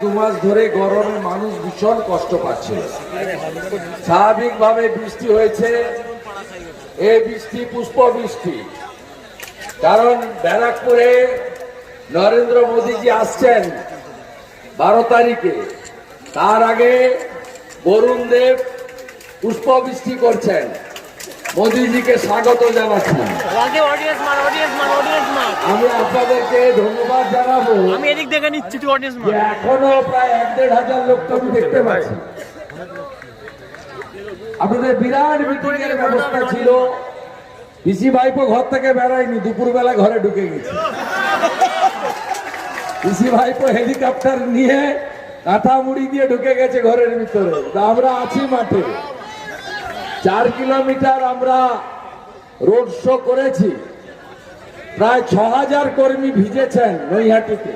2 মাস ধরে গরমে মানুষ ভীষণ কষ্ট পাচ্ছে। স্বাভাবিকভাবে বৃষ্টি হয়েছে, এই বৃষ্টি পুষ্প বৃষ্টি। কারণ ব্যারাকপুরে নরেন্দ্র মোদীজি আসছেন 12 তারিখে, তার আগে বরুণ দেব পুষ্প বৃষ্টি করছেন। মোদীজিকে স্বাগত জানাচ্ছি। আমি আপনাদেরকে ধন্যবাদ জানাবো। আমি এদিক দেখে নিচ্ছি, তুই অডিয়েন্স মান। এখনো প্রায় 1-1.5 হাজার লোক তো আমি দেখতে পাচ্ছি। আপনাদের বিরাট মিটিং এর ব্যবস্থা ছিল। পিসি ভাইপো ঘর থেকে বেড়ায়নি, দুপুরবেলা ঘরে ঢুকে গেছে। পিসি ভাইপো হেলিকপ্টার নিয়ে কাঁথা মুড়ি দিয়ে ঢুকে গেছে ঘরের ভিতরে। আমরা আছি মাঠে। 4 কিলোমিটার আমরা রোড শো করেছি। প্রায় 6000 কর্মী ভিজেছেন নৈহাটিতে।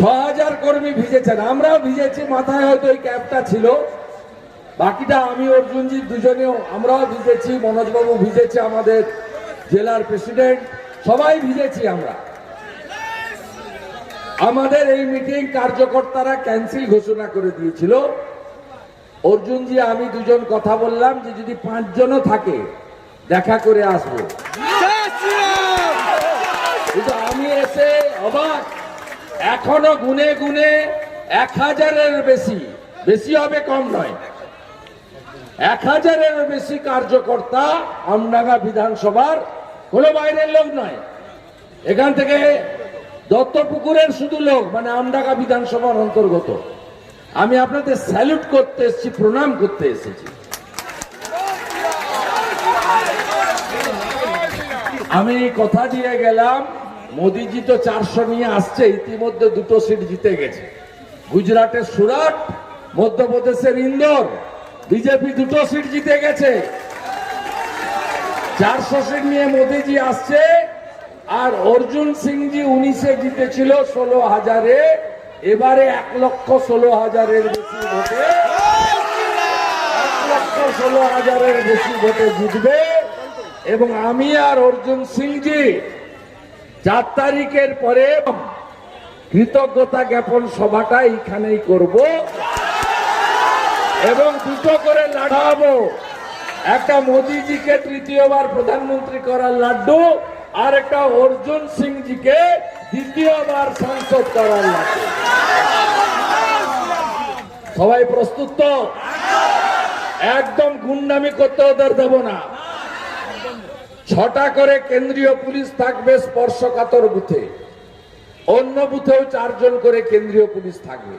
6000 কর্মী ভিজেছেন, আমরাও ভিজেছি। মাথায় হয়তো ওই ক্যাপটা ছিল, বাকিটা আমি অর্জুনজি দুজনেও আমরাও ভিজেছি, মনোজবাবু ভিজেছে, আমাদের জেলার প্রেসিডেন্ট, সবাই ভিজেছি আমরা। আমাদের এই মিটিং কার্যকর্তারা ক্যান্সেল ঘোষণা করে দিয়েছিল। অর্জুনজি আমি দুজন কথা বললাম যে যদি 5 জনও থাকে দেখা করে আসবো। কিন্তু আমি এসে অবাক, এখনো গুনে গুনে 1000-এর বেশি, বেশি হবে কম নয়, 1000-এর বেশি কার্যকর্তা আমডাঙ্গা বিধানসভার, কোনো বাইরের লোক নয়, এখান থেকে দত্তপুকুরের শুধু লোক, মানে আমডাঙ্গা বিধানসভার অন্তর্গত। আমি আপনাদের স্যালুট করতে এসেছি, প্রণাম করতে এসেছি। আমি কথা দিয়ে গেলাম, মোদিজি তো 400 নিয়ে আসছে, ইতিমধ্যে 2টো সিট জিতে গেছে। গুজরাটের সুরাট, মধ্যপ্রদেশের ইন্দোর, বিজেপি 2টো সিট জিতে গেছে। 400 সিট নিয়ে মোদিজি আসছে। আর অর্জুন সিংজি 19-এ জিতেছিল 16,000-এ, এবারে 1,16,000-এর বেশি ভোটে, 1,16,000-এর বেশি ভোটে জিতবে। এবং আমি আর অর্জুন সিংজি 4 তারিখের পরে কৃতজ্ঞতা জ্ঞাপন সভাটা এইখানেই করব এবং 2টো করে লাগাবো। একটা মোদিজিকে 3য়-বার প্রধানমন্ত্রী করার লাড্ডু, আর একটা অর্জুন সিংজিকে 2য়-বার সাংসদ করার লাড্ডু। সবাই প্রস্তুত তো? একদম গুন্ডামি করতে ওদের দেব না। 6টা করে কেন্দ্রীয় পুলিশ থাকবে স্পর্শকাতর বুথে, অন্য বুথেও 4 জন করে কেন্দ্রীয় পুলিশ থাকবে।